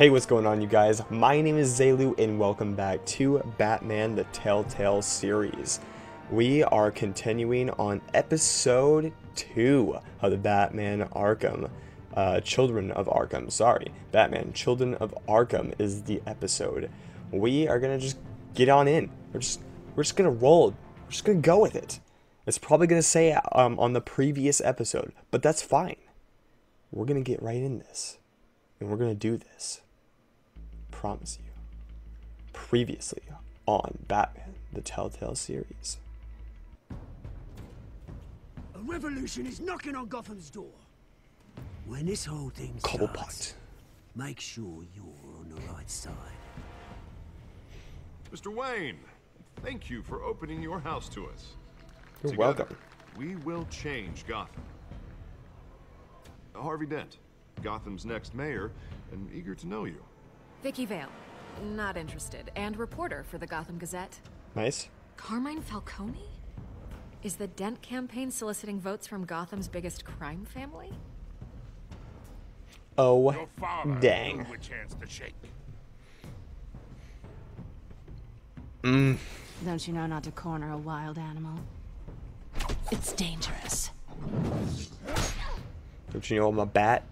Hey, what's going on, you guys? My name is Zailu, and welcome back to Batman the Telltale series. We are continuing on episode 2 of the Batman Arkham. Children of Arkham, sorry. Batman, Children of Arkham is the episode. We are gonna just get on in. We're just gonna roll. We're just gonna go with it. It's probably gonna say on the previous episode, but that's fine. We're gonna get right in this. And we're going to do this. Promise you. Previously on Batman, the Telltale series. A revolution is knocking on Gotham's door. When this whole thing starts, make sure you're on the right side. Mr. Wayne, thank you for opening your house to us. You're Together, welcome. We will change Gotham. Harvey Dent, Gotham's next mayor, and eager to know you. Vicky Vale, not interested, and reporter for the Gotham Gazette. Nice. Carmine Falcone? Is the Dent campaign soliciting votes from Gotham's biggest crime family? Oh, Your father dang. knew which hands to shake. Don't you know not to corner a wild animal? It's dangerous. Don't you know I'm a bat?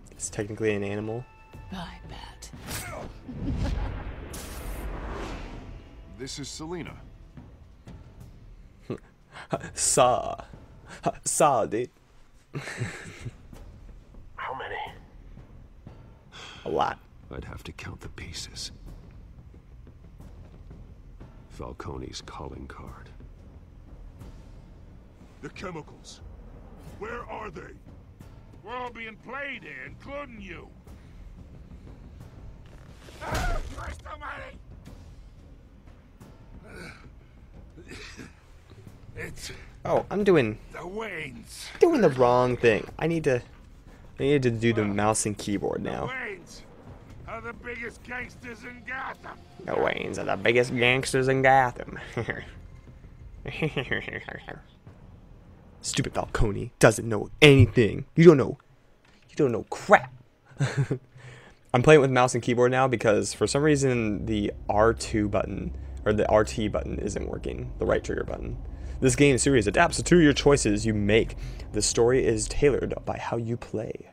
It's technically an animal. I bet. This is Selina. Saw, dude. How many? A lot. I'd have to count the pieces. Falcone's calling card. The chemicals. Where are they? We're all being played here, including you. Christ almighty! It's Oh, I'm doing the Waynes. the wrong thing. I need to do the mouse and keyboard The now. Waynes are the biggest gangsters in Gotham. The Waynes are the biggest gangsters in Gotham. Stupid Falcone doesn't know anything. You don't know crap. I'm playing with mouse and keyboard now because for some reason the R2 button or the RT button isn't working, the right trigger button. This game series adapts to your choices you make. The story is tailored by how you play.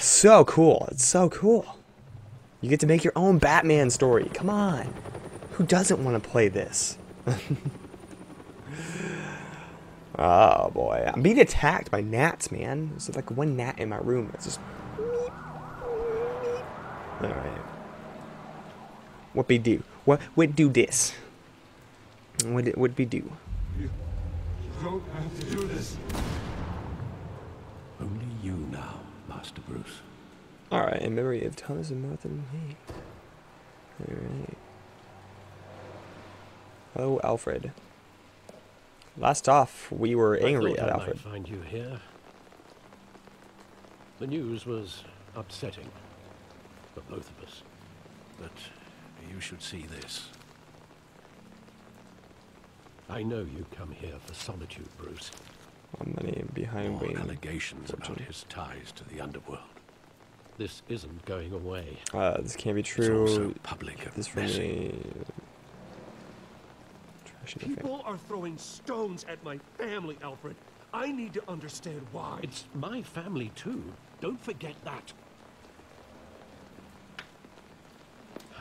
So cool. It's so cool. You get to make your own Batman story. Come on. Who doesn't want to play this? Oh boy, I'm being attacked by gnats, man. There's like one gnat in my room. It's just. Alright. What we do? What do this? What we do? You don't have to do this. Only you now, Master Bruce. Alright, in memory of Thomas and Martha and Hank. Alright. Oh, Alfred. Last off, we were angry at Alfred. I might find you here. The news was upsetting for both of us, but you should see this. I know you come here for solitude, Bruce. On money behind More Wayne. allegations about his ties to the underworld. This isn't going away. This can't be It's true. also public Get and this from messy. me. Trash in the face. People are throwing stones at my family, Alfred. I need to understand why. It's my family too. Don't forget that.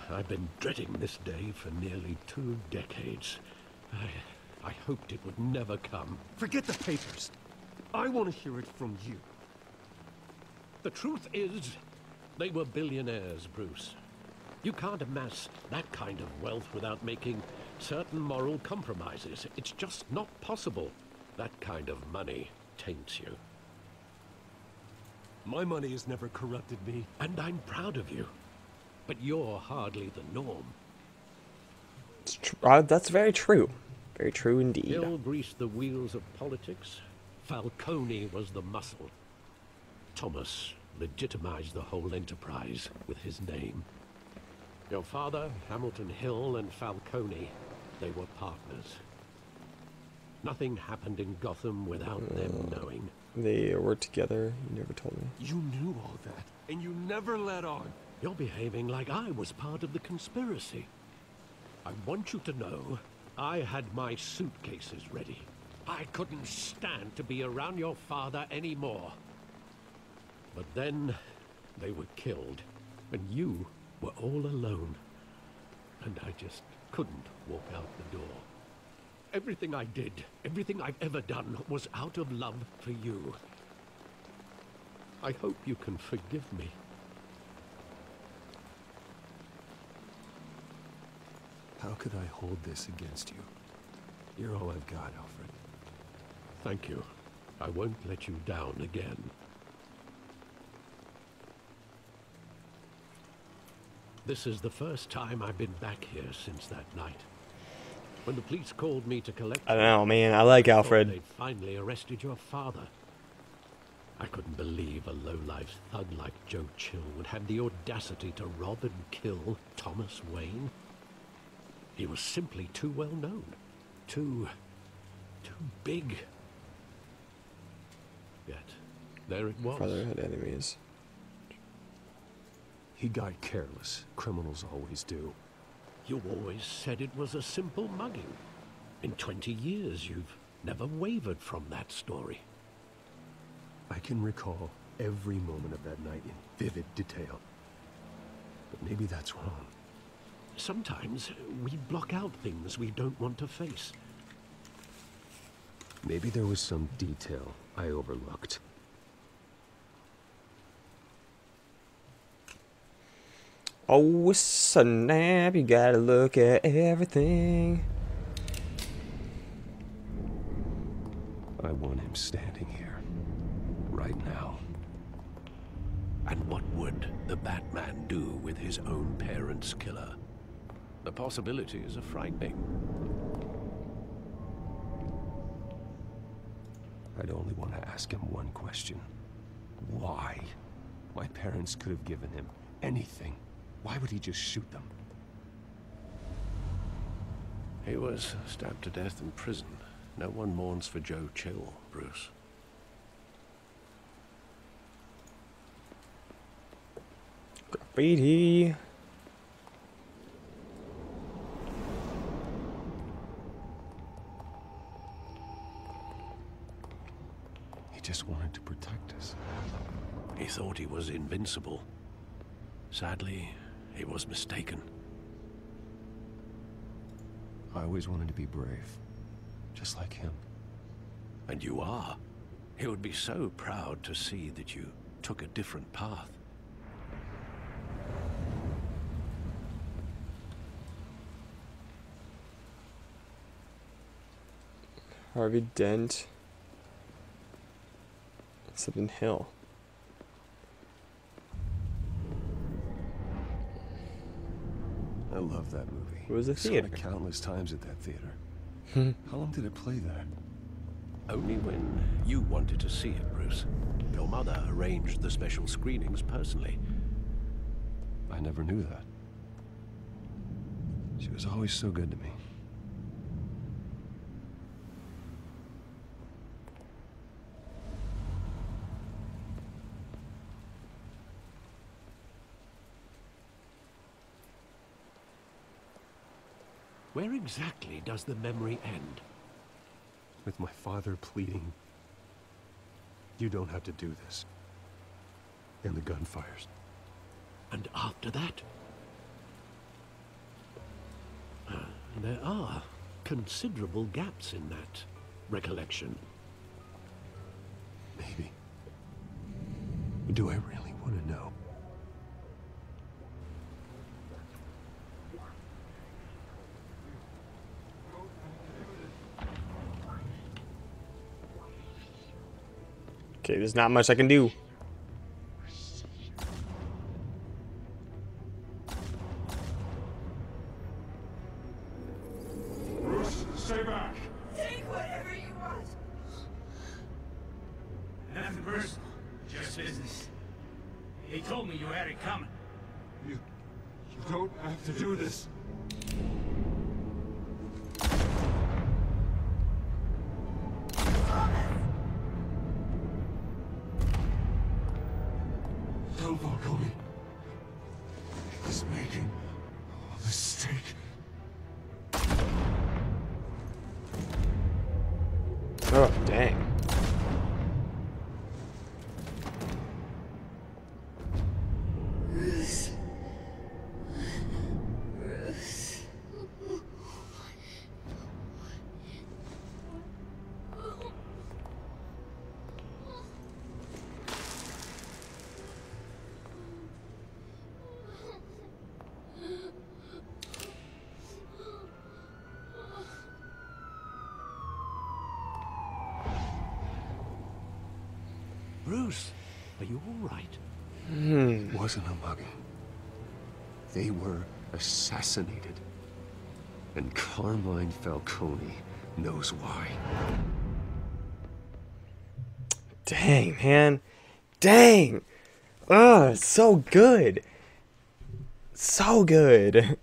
I've been dreading this day for nearly 2 decades. I hoped it would never come. Forget the papers. I want to hear it from you. The truth is, they were billionaires, Bruce. You can't amass that kind of wealth without making certain moral compromises. It's just not possible. That kind of money taints you. My money has never corrupted me. And I'm proud of you. But you're hardly the norm. That's very true. Very true indeed. Bill greased the wheels of politics. Falcone was the muscle. Thomas legitimized the whole enterprise with his name. Your father, Hamilton Hill, and Falcone, they were partners. Nothing happened in Gotham without them knowing. They were together. You never told me. You knew all that, and you never let on. You're behaving like I was part of the conspiracy. I want you to know I had my suitcases ready. I couldn't stand to be around your father anymore. But then they were killed, and you were all alone. And I just couldn't walk out the door. Everything I did, everything I've ever done, was out of love for you. I hope you can forgive me. How could I hold this against you? You're all I've got, Alfred. Thank you. I won't let you down again. This is the first time I've been back here since that night. When the police called me to collect... I don't know, man. I like Alfred. They'd finally arrested your father. I couldn't believe a low-life thug like Joe Chill would have the audacity to rob and kill Thomas Wayne. He was simply too well known. Too big. Yet, there it was. Father had enemies. He got careless. Criminals always do. You always said it was a simple mugging. In 20 years, you've never wavered from that story. I can recall every moment of that night in vivid detail. But maybe that's wrong. Sometimes we block out things we don't want to face. Maybe there was some detail I overlooked. Oh, snap, you gotta look at everything. I want him standing here, right now. And what would the Batman do with his own parents' killer? The possibilities are frightening. I'd only want to ask him one question. Why? My parents could have given him anything. Why would he just shoot them? He was stabbed to death in prison. No one mourns for Joe Chill, Bruce. Graffiti. He just wanted to protect us. He thought he was invincible. Sadly, he was mistaken. I always wanted to be brave, just like him. And you are. He would be so proud to see that you took a different path. Harvey Dent. Something Hill. I love that movie. It was a I saw theater. it countless times at that theater. How long did it play there? Only when you wanted to see it, Bruce. Your mother arranged the special screenings personally. I never knew that. She was always so good to me. Where exactly does the memory end? With my father pleading, "You don't have to do this." And the gunfires. And after that? There are considerable gaps in that recollection. Maybe. But do I really want to know? Okay, there's not much I can do. Bruce, stay back. Take whatever you want. Nothing personal, just business. He told me you had it coming. You don't have to do this. tell Falcone. He's making a mistake. Oh, dang. Bruce, are you all right? It wasn't a mugging. They were assassinated. And Carmine Falcone knows why. Dang, man. Dang. Oh, it's so good. So good.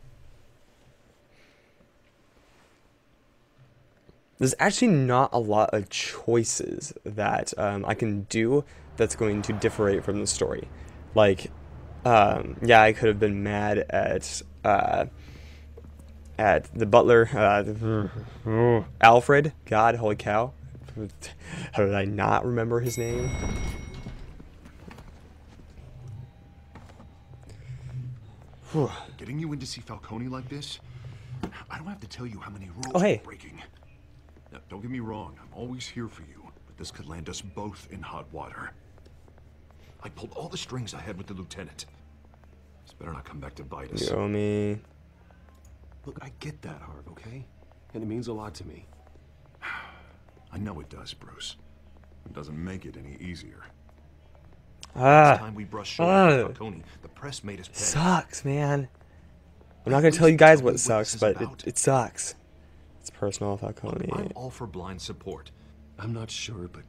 There's actually not a lot of choices that I can do that's going to differentiate from the story. Like, yeah, I could have been mad at the butler, Alfred. God, holy cow. How did I not remember his name? Getting you in to see Falcone like this? I don't have to tell you how many rules Oh, hey. we're breaking. Now, don't get me wrong, I'm always here for you, but this could land us both in hot water. I pulled all the strings I had with the lieutenant. This better not come back to bite us. You owe me. Look, I get that, Harv, okay? And it means a lot to me. I know it does, Bruce. It doesn't make it any easier. Ah. Time we brushed shoulders with Falcone, the press made us pay. Sucks, man. I'm not gonna tell you guys what sucks, but it sucks. It's personal, Falcone. I'm all for blind support. I'm not sure, but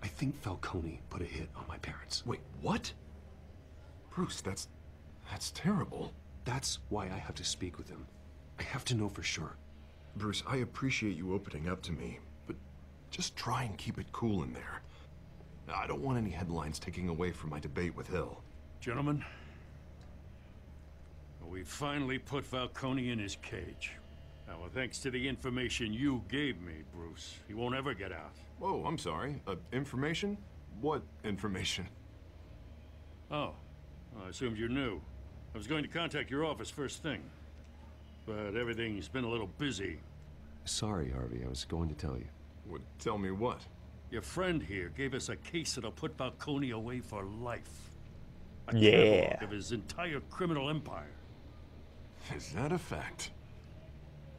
I think Falcone put a hit on my parents. Wait, what? Bruce, that's terrible. That's why I have to speak with him. I have to know for sure. Bruce, I appreciate you opening up to me, but just try and keep it cool in there. I don't want any headlines taking away from my debate with Hill. Gentlemen, we finally put Falcone in his cage. Now, thanks to the information you gave me, Bruce, he won't ever get out. Whoa, I'm sorry. Information? What information? Oh, I assumed you knew. I was going to contact your office first thing, but everything's been a little busy. Sorry, Harvey, I was going to tell you. Would tell me what? Your friend here gave us a case that'll put Falcone away for life. A Yeah. catalog of his entire criminal empire. Is that a fact?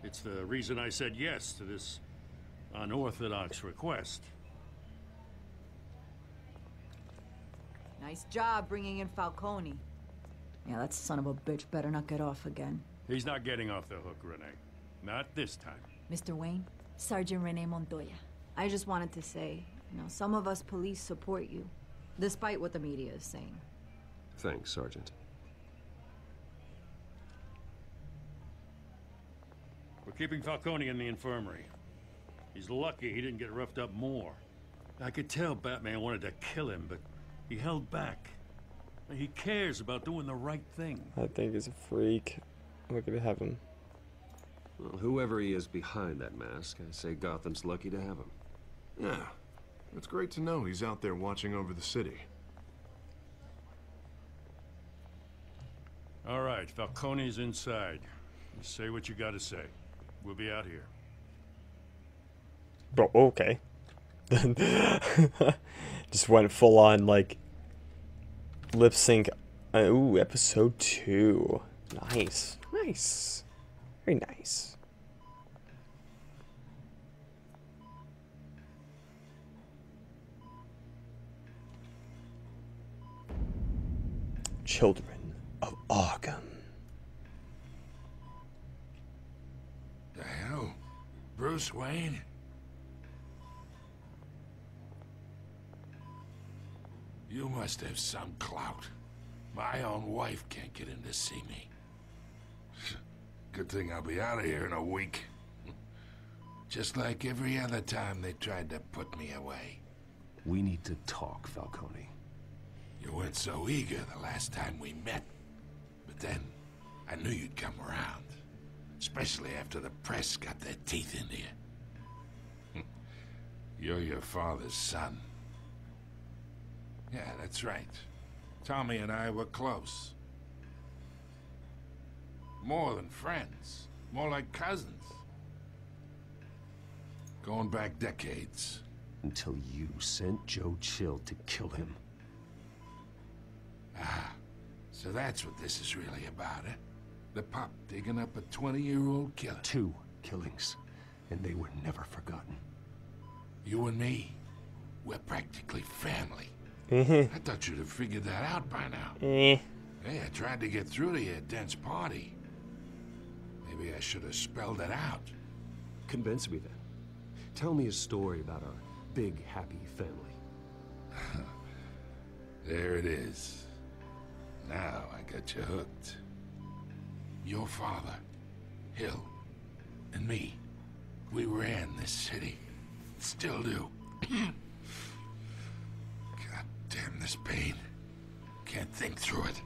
It's the reason I said yes to this unorthodox request. Nice job bringing in Falcone. Yeah, that son of a bitch better not get off again. He's not getting off the hook, Renee. Not this time. Mr. Wayne, Sergeant Renee Montoya. I just wanted to say, some of us police support you, despite what the media is saying. Thanks, Sergeant. We're keeping Falcone in the infirmary. He's lucky he didn't get roughed up more. I could tell Batman wanted to kill him, but he held back. He cares about doing the right thing. I think he's a freak. We're gonna have him. Well, whoever he is behind that mask, I say Gotham's lucky to have him. Yeah. It's great to know he's out there watching over the city. All right, Falcone's inside. You say what you gotta say. We'll be out here. Bro, okay. Just went full on, like, lip sync. Ooh, episode 2. Nice. Nice. Very nice. Children of Arkham. The hell? Bruce Wayne? You must have some clout. My own wife can't get in to see me. Good thing I'll be out of here in a week. Just like every other time they tried to put me away. We need to talk, Falcone. You weren't so eager the last time we met. But then, I knew you'd come around. Especially after the press got their teeth into you. You're your father's son. Yeah, that's right. Tommy and I were close. More than friends. More like cousins. Going back decades. Until you sent Joe Chill to kill him. Ah, so that's what this is really about, eh? The pup digging up a 20-year-old killer. 2 killings, and they were never forgotten. You and me, we're practically family. I thought you'd have figured that out by now. Hey, I tried to get through to you at Dent's party. Maybe I should have spelled it out. Convince me then. Tell me a story about our big, happy family. There it is. Now I got you hooked. Your father, Hill, and me, we ran this city. Still do. God damn this pain. Can't think through it.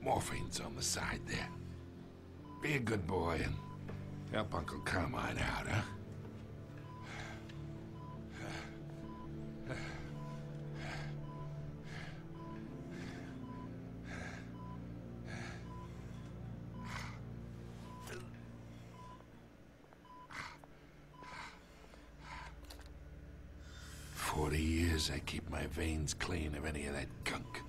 Morphine's on the side there. Be a good boy and help Uncle Carmine out, huh? 40 years I keep my veins clean of any of that gunk.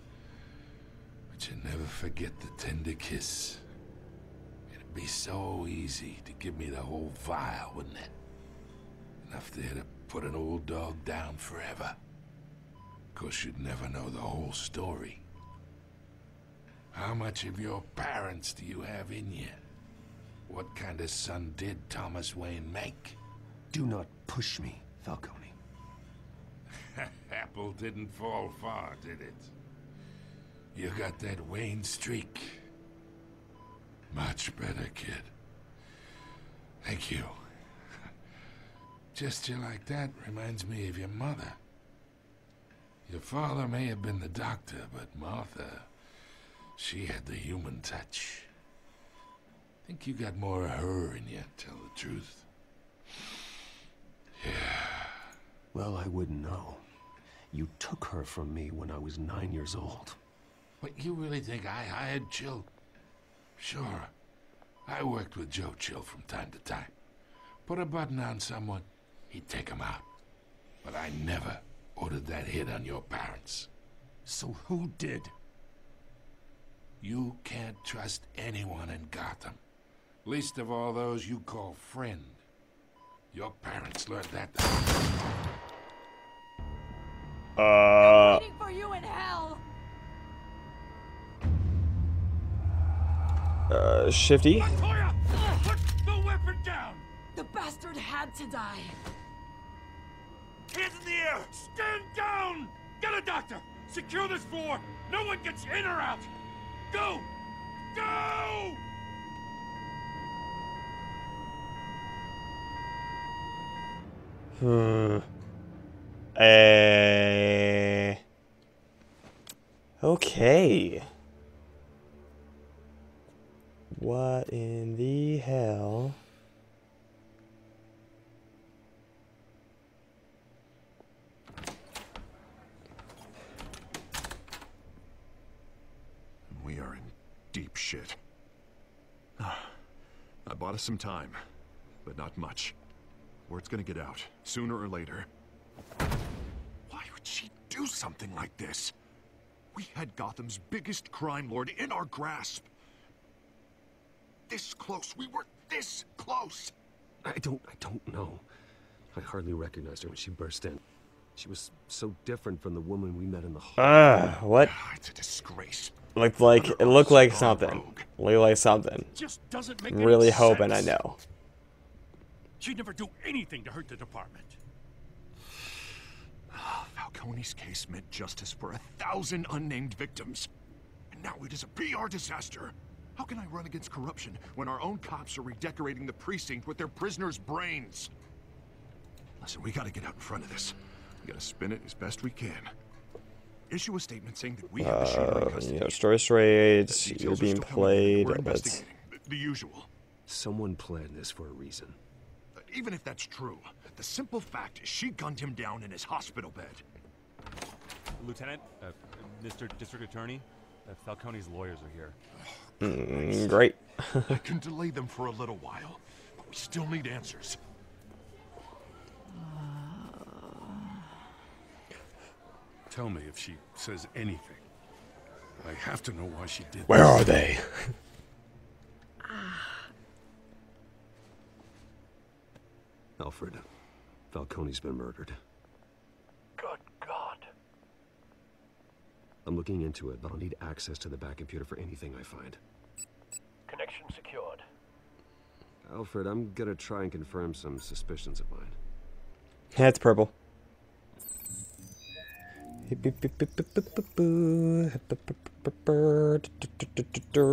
But you never forget the tender kiss. It'd be so easy to give me the whole vial, wouldn't it? Enough there to put an old dog down forever. Of course, you'd never know the whole story. How much of your parents do you have in you? What kind of son did Thomas Wayne make? Do not push me, Falcone. Apple didn't fall far, did it? You got that Wayne streak. Much better, kid. Thank you. Gesture like that reminds me of your mother. Your father may have been the doctor, but Martha, she had the human touch. Think you got more of her in you, tell the truth. Yeah. Well, I wouldn't know. You took her from me when I was 9 years old. What, you really think I hired Chill? Sure. I worked with Joe Chill from time to time. Put a button on someone, he'd take him out. But I never ordered that hit on your parents. So who did? You can't trust anyone in Gotham. Least of all those you call friend. Your parents learned that. I'm waiting for you in hell. Shifty. Montoya! Put the weapon down! The bastard had to die. Hands in the air! Stand down! Get a doctor! Secure this floor! No one gets in or out! Go! Go! Okay. What in the hell? We are in deep shit. I bought us some time, but not much. Word's gonna get out, sooner or later. Why would she do something like this? We had Gotham's biggest crime lord in our grasp. This close, we were this close. I don't know. I hardly recognized her when she burst in. She was so different from the woman we met in the hall. What? It's a disgrace. It looked like something. Looked like something. Just doesn't make Really any hoping sense. I know. She'd never do anything to hurt the department. Falcone's case meant justice for 1,000 unnamed victims. And now it is a PR disaster. How can I run against corruption when our own cops are redecorating the precinct with their prisoners' brains? Listen, we gotta get out in front of this. We gotta spin it as best we can. issue a statement saying that we have the shooter in custody. Yeah, story raids, Details you're are being still coming in. played. We're That's investigating. The usual. Someone planned this for a reason. Even if that's true, the simple fact is she gunned him down in his hospital bed. Lieutenant, Mr. District Attorney, Falcone's lawyers are here. Great. I can delay them for a little while, but we still need answers. Tell me if she says anything. I have to know why she did Where are they? Alfred, Falcone's been murdered. Good God. I'm looking into it, but I'll need access to the back computer for anything I find. Connection secured. Alfred, I'm gonna try and confirm some suspicions of mine. Yeah, it's purple.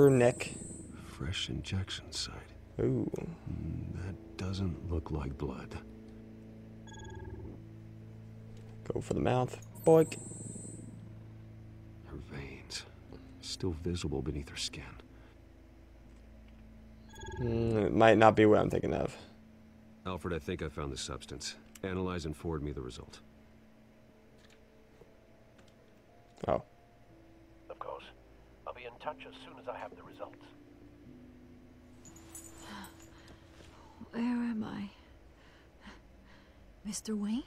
Neck. Fresh injection site. Ooh. That doesn't look like blood. Go for the mouth. Boink. Her veins. Still visible beneath her skin. It might not be what I'm thinking of. Alfred, I think I found the substance. Analyze and forward me the result. Oh. Of course. I'll be in touch as soon as I have the results. Where am I? Mr. Wayne?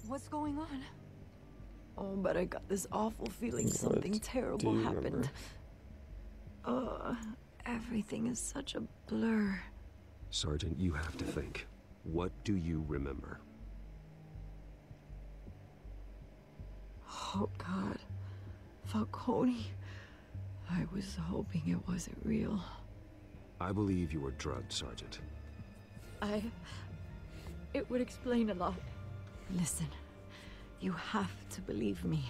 What's going on? Oh, but I got this awful feeling something terrible happened. Everything is such a blur. Sergeant, you have to think. What do you remember? Oh, God. Falcone. I was hoping it wasn't real. I believe you were drugged, Sergeant. It would explain a lot. Listen, you have to believe me.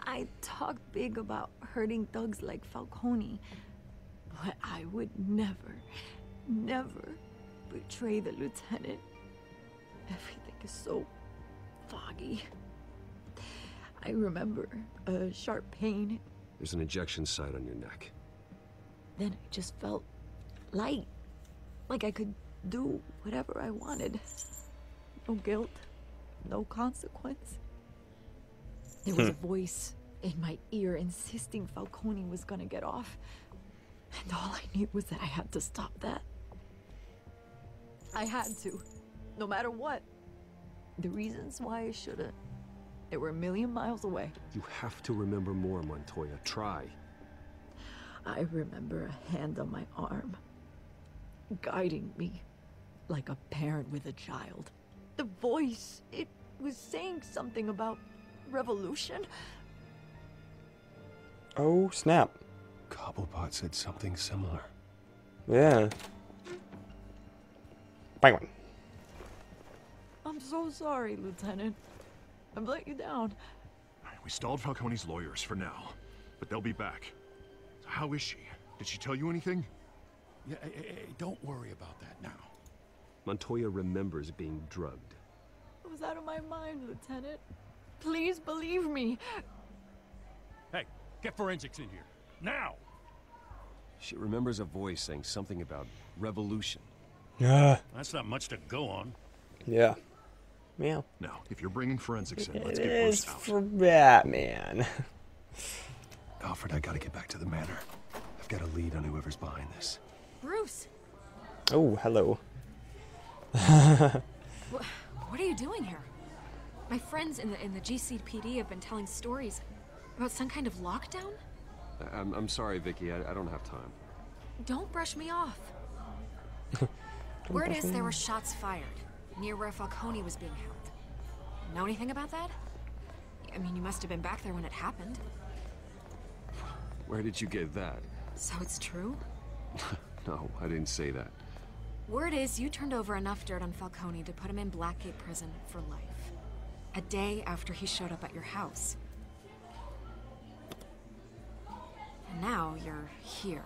I talk big about hurting thugs like Falcone, but I would never, never betray the lieutenant. Everything is so foggy. I remember a sharp pain. There's an injection site on your neck. Then I just felt light. Like I could do whatever I wanted. No guilt, no consequence. There was a voice in my ear insisting Falcone was gonna get off. And all I knew was that I had to stop that. I had to, no matter what. The reasons why I shouldn't, they were a million miles away. You have to remember more, Montoya. Try. I remember a hand on my arm, guiding me like a parent with a child. The voice, it was saying something about revolution. Oh, snap. Cobblepot said something similar. Yeah. Bang one. I'm so sorry, Lieutenant. I've let you down. We stalled Falcone's lawyers for now, but they'll be back. So how is she? Did she tell you anything? Yeah, hey, don't worry about that now. Montoya remembers being drugged. I was out of my mind, Lieutenant. Please believe me. Hey, get forensics in here. Now! She remembers a voice saying something about revolution. Yeah. That's not much to go on. Yeah. Meow. Now, if you're bringing forensics in, let's It get is Bruce out. for Batman. Alfred, I gotta get back to the manor. I've got a lead on whoever's behind this. Bruce! Oh, hello. What are you doing here? My friends in the GCPD have been telling stories about some kind of lockdown? I'm sorry, Vicky. I don't have time. Don't brush me off. Word is there were shots fired near where Falcone was being held. Know anything about that? I mean, you must have been back there when it happened. Where did you get that? So it's true? No, I didn't say that. Word is you turned over enough dirt on Falcone to put him in Blackgate Prison for life. A day after he showed up at your house. And now you're here.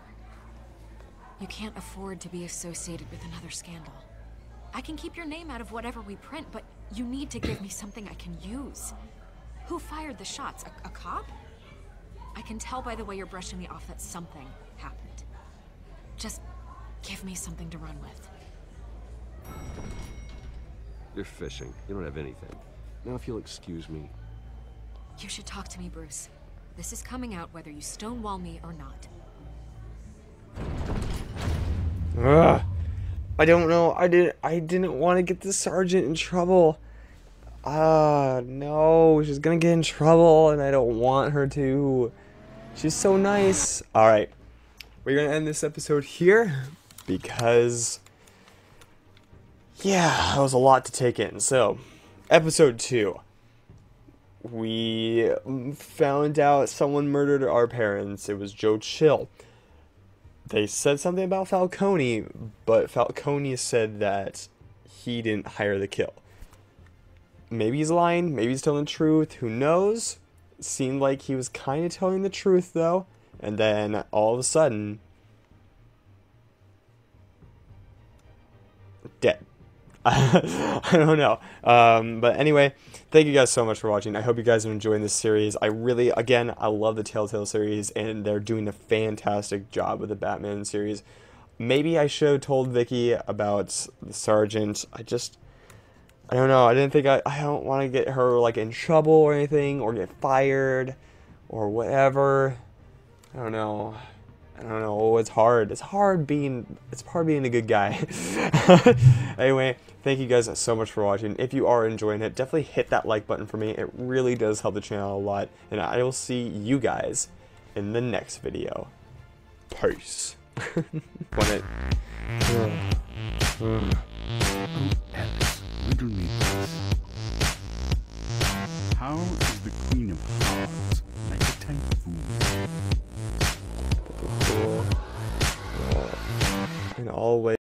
You can't afford to be associated with another scandal. I can keep your name out of whatever we print, but You need to give me something I can use. Who fired the shots? A cop? I can tell by the way you're brushing me off that something happened. Just give me something to run with. You're fishing. You don't have anything. Now, if you'll excuse me. You should talk to me, Bruce. This is coming out whether you stonewall me or not. Ugh. I don't know. I didn't want to get the sergeant in trouble. No, she's gonna get in trouble, and I don't want her to. She's so nice. All right, we're gonna end this episode here because, yeah, that was a lot to take in. So, episode 2. We found out someone murdered our parents. It was Joe Chill. They said something about Falcone, but Falcone said that he didn't hire the kill. Maybe he's lying, maybe he's telling the truth, who knows? It seemed like he was kind of telling the truth, though. And then, all of a sudden, dead. I don't know. But anyway, thank you guys so much for watching. I hope you guys are enjoying this series. I love the Telltale series, and they're doing a fantastic job with the Batman series. Maybe I should have told Vicky about the Sergeant. I don't know. I didn't think I don't want to get her like in trouble or anything, or get fired, or whatever. I don't know. It's hard. It's hard being a good guy. Anyway, thank you guys so much for watching. If you are enjoying it, definitely hit that like button for me. It really does help the channel a lot. And I will see you guys in the next video. Peace. Riddle me this. How is the Queen of Hearts like a typhoon? And always